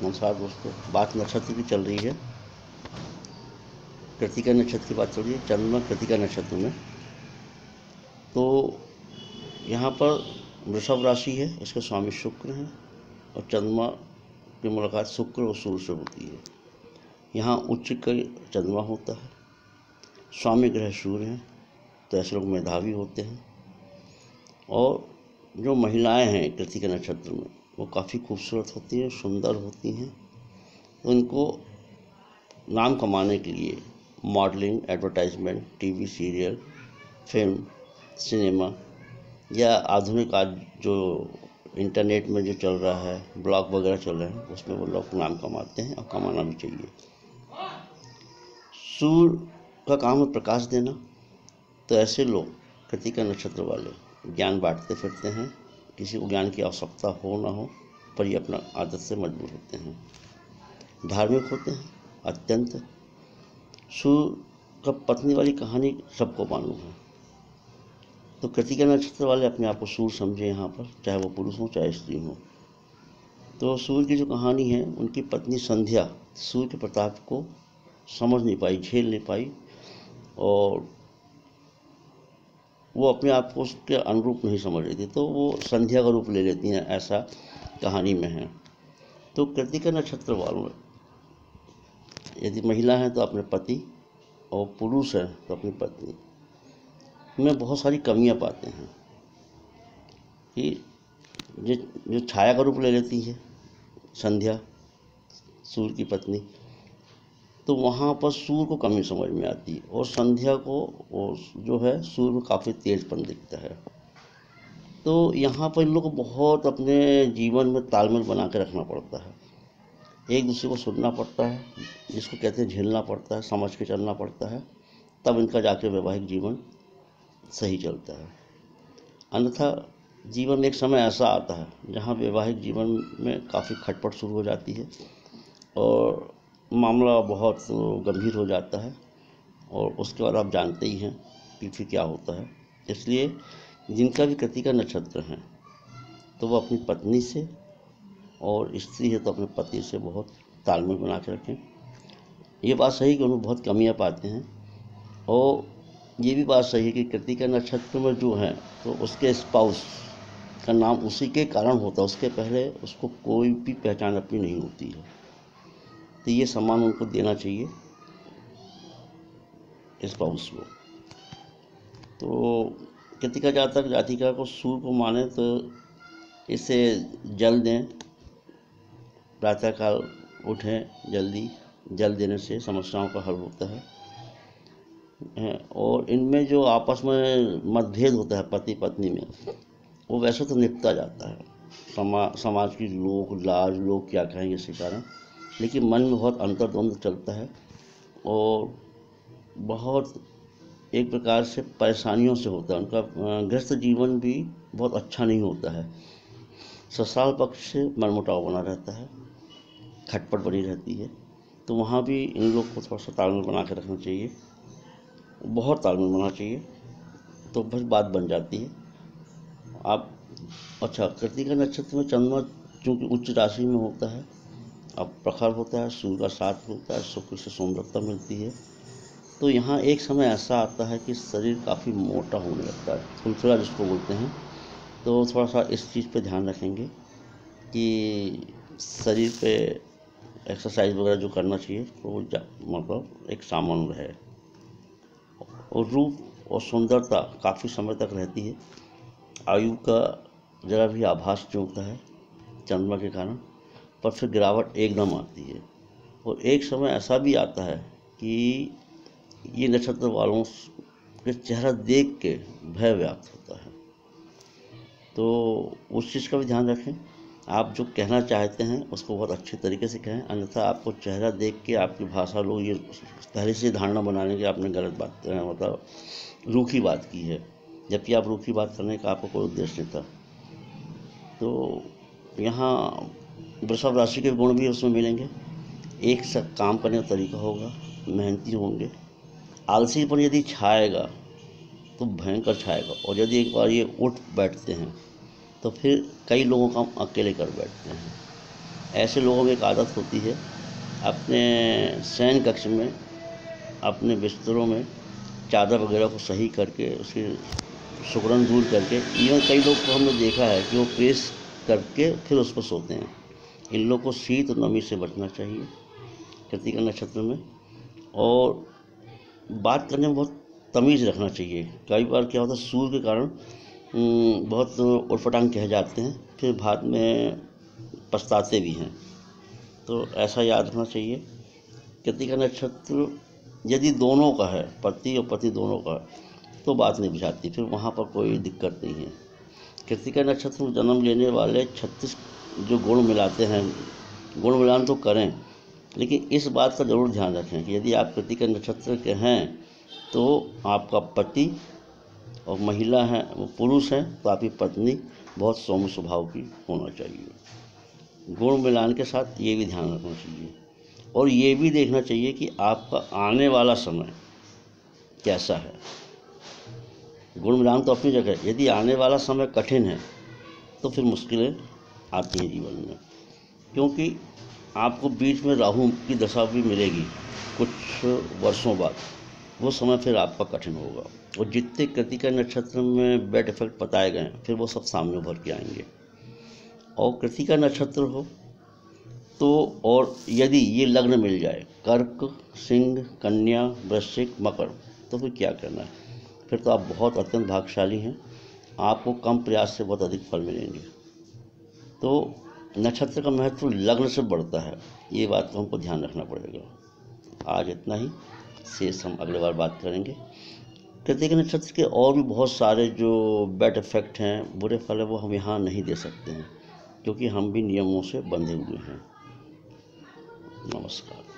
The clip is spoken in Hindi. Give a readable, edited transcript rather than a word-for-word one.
नमस्कार दोस्तों, बात नक्षत्र की चल रही है। कृतिका नक्षत्र की बात चल रही है, चंद्रमा कृतिका नक्षत्र में। तो यहाँ पर वृषभ राशि है, इसके स्वामी शुक्र हैं और चंद्रमा की मुलाकात शुक्र और सूर्य से होती है। यहाँ उच्च का चंद्रमा होता है, स्वामी ग्रह सूर्य हैं, तो ऐसे लोग मेधावी होते हैं। और जो महिलाएं हैं कृतिका नक्षत्र में, वो काफ़ी खूबसूरत होती हैं, सुंदर होती हैं। उनको नाम कमाने के लिए modelling, advertisement, TV serial, film, cinema या आधुनिक आज जो इंटरनेट में जो चल रहा है, ब्लॉग वगैरह चल रहे हैं, उसमें वो लोग नाम कमाते हैं और कमाना भी चाहिए। सूर्य का काम है प्रकाश देना, तो ऐसे लोग कृतिका नक्षत्र वाले ज्ञान बांटते फिरते हैं। किसी को ज्ञान की आवश्यकता हो ना हो, पर ये अपना आदत से मजबूर होते हैं। धार्मिक होते हैं अत्यंत। सूर्य का पत्नी वाली कहानी सबको मालूम है, तो कृतिका नक्षत्र वाले अपने आप को सूर्य समझे यहाँ पर, चाहे वो पुरुष हो चाहे स्त्री हो। तो सूर्य की जो कहानी है, उनकी पत्नी संध्या सूर्य के प्रताप को समझ नहीं पाई, झेल नहीं पाई, और वो अपने आप को उसके अनुरूप नहीं समझ रही थी, तो वो संध्या का रूप ले लेती हैं, ऐसा कहानी में है। तो कृतिका नक्षत्र वालों यदि महिला हैं तो अपने पति, और पुरुष हैं तो अपनी पत्नी में बहुत सारी कमियां पाते हैं कि जो छाया का रूप ले लेती है संध्या, सूर्य की पत्नी, तो वहाँ पर सूर्य को कमी समझ में आती है, और संध्या को वो जो है सूर्य में काफ़ी तेजपन दिखता है। तो यहाँ पर इन लोग को बहुत अपने जीवन में तालमेल बना के रखना पड़ता है, एक दूसरे को सुनना पड़ता है, जिसको कहते हैं झेलना पड़ता है, समझ के चलना पड़ता है, तब इनका जाके वैवाहिक जीवन सही चलता है। अन्यथा जीवन में एक समय ऐसा आता है जहाँ वैवाहिक जीवन में काफ़ी खटपट शुरू हो जाती है और मामला बहुत गंभीर हो जाता है, और उसके बाद आप जानते ही हैं कि फिर क्या होता है। इसलिए जिनका भी कृतिका नक्षत्र है, तो वो अपनी पत्नी से, और स्त्री है तो अपने पति से बहुत तालमेल बना के रखें। ये बात सही कि उन्हें बहुत कमियां पाते हैं, और ये भी बात सही है कि कृतिका नक्षत्र में जो है तो उसके स्पाउस का नाम उसी के कारण होता है, उसके पहले उसको कोई भी पहचान अपनी नहीं होती है। तो ये सम्मान उनको देना चाहिए स्पाउस को। तो कृतिका जातक जातिका को सूर्य को माने तो इसे जल दें, प्रातःकाल उठें जल्दी, जल देने से समस्याओं का हल होता है। और इनमें जो आपस में मतभेद होता है पति पत्नी में, वो वैसे तो निपटा जाता है। समाज की लोग लाज, लोग क्या कहेंगे इसी कारण, लेकिन मन में बहुत अंतर्द्वंद चलता है, और बहुत एक प्रकार से परेशानियों से होता है। उनका गृहस्थ जीवन भी बहुत अच्छा नहीं होता है। ससुराल पक्ष से मनमुटाव बना रहता है, खटपट बनी रहती है। तो वहाँ भी इन लोग को थोड़ा सा तालमेल बना के रखना चाहिए, बहुत तालमेल बनाना चाहिए, तो बस बात बन जाती है। आप अच्छा, कृतिका नक्षत्र में चंद्रमा चूँकि उच्च राशि में होता है, अब प्रखर होता है, सूर्य का साथ होता है, शुक्र से सुंदरता मिलती है, तो यहाँ एक समय ऐसा आता है कि शरीर काफ़ी मोटा होने लगता है, फुलफिला जिसको बोलते हैं। तो थोड़ा सा इस चीज़ पे ध्यान रखेंगे कि शरीर पे एक्सरसाइज वगैरह जो करना चाहिए तो मतलब एक सामान्य रहे, और रूप और सुंदरता काफ़ी समय तक रहती है। आयु का जरा भी आभास जो होता है चंद्रमा के कारण, पर फिर गिरावट एकदम आती है। और एक समय ऐसा भी आता है कि ये नक्षत्र वालों के चेहरा देख के भय व्याप्त होता है, तो उस चीज़ का भी ध्यान रखें। आप जो कहना चाहते हैं उसको बहुत अच्छे तरीके से कहें, अन्यथा आपको चेहरा देख के आपकी भाषा लोग ये पहले से धारणा बना लेंगे आपने गलत बात मतलब रूखी बात की है, जबकि आप रूखी बात करने का आपको कोई उद्देश्य नहीं था। तो यहाँ वृषभ राशि के गुण भी उसमें मिलेंगे। एक सब काम करने का तरीका होगा, मेहनती होंगे। आलसीपन यदि छाएगा तो भयंकर छाएगा, और यदि एक बार ये उठ बैठते हैं तो फिर कई लोगों का हम अकेले कर बैठते हैं। ऐसे लोगों में एक आदत होती है अपने शयन कक्ष में, अपने बिस्तरों में चादर वगैरह को सही करके उसकी सिकुड़न दूर करके, इवन कई लोग को हमने देखा है कि वो प्रेस करके फिर उस पर सोते हैं। इन लोग को शीत और नमी से बचना चाहिए कृतिका नक्षत्र में, और बात करने में बहुत तमीज़ रखना चाहिए। कई बार क्या होता है सूर्य के कारण बहुत उटपटांग कह जाते हैं, फिर बाद में पछताते भी हैं। तो ऐसा याद रखना चाहिए। कृतिका नक्षत्र यदि दोनों का है, पति और पति दोनों का, तो बात नहीं बुझाती, फिर वहाँ पर कोई दिक्कत नहीं है। कृतिका नक्षत्र में जन्म लेने वाले 36 जो गुण मिलाते हैं, गुण मिलान तो करें, लेकिन इस बात का ज़रूर ध्यान रखें कि यदि आप कृतिका नक्षत्र के हैं तो आपका पति, और महिला है वो पुरुष हैं तो आपकी पत्नी बहुत सौम्य स्वभाव की होना चाहिए। गुण मिलान के साथ ये भी ध्यान रखना चाहिए, और ये भी देखना चाहिए कि आपका आने वाला समय कैसा है। गुण मिलान तो अपनी जगह है, यदि आने वाला समय कठिन है तो फिर मुश्किलें आती हैं जीवन में, क्योंकि आपको बीच में राहु की दशा भी मिलेगी कुछ वर्षों बाद, वो समय फिर आपका कठिन होगा। और जितने कृतिका नक्षत्र में बैड इफेक्ट बताए गए हैं फिर वो सब सामने उभर के आएंगे। और कृतिका नक्षत्र हो तो, और यदि ये लग्न मिल जाए कर्क, सिंह, कन्या, वृश्चिक, मकर, तो फिर क्या करना है, फिर तो आप बहुत अत्यंत भाग्यशाली हैं, आपको कम प्रयास से बहुत अधिक फल मिलेंगे। तो नक्षत्र का महत्व लग्न से बढ़ता है, ये बात को हमको ध्यान रखना पड़ेगा। आज इतना ही, शेष हम अगले बार बात करेंगे। कृतिका नक्षत्र के और भी बहुत सारे जो बैड इफेक्ट हैं, बुरे फल है, वो हम यहाँ नहीं दे सकते हैं, क्योंकि हम भी नियमों से बंधे हुए हैं। नमस्कार।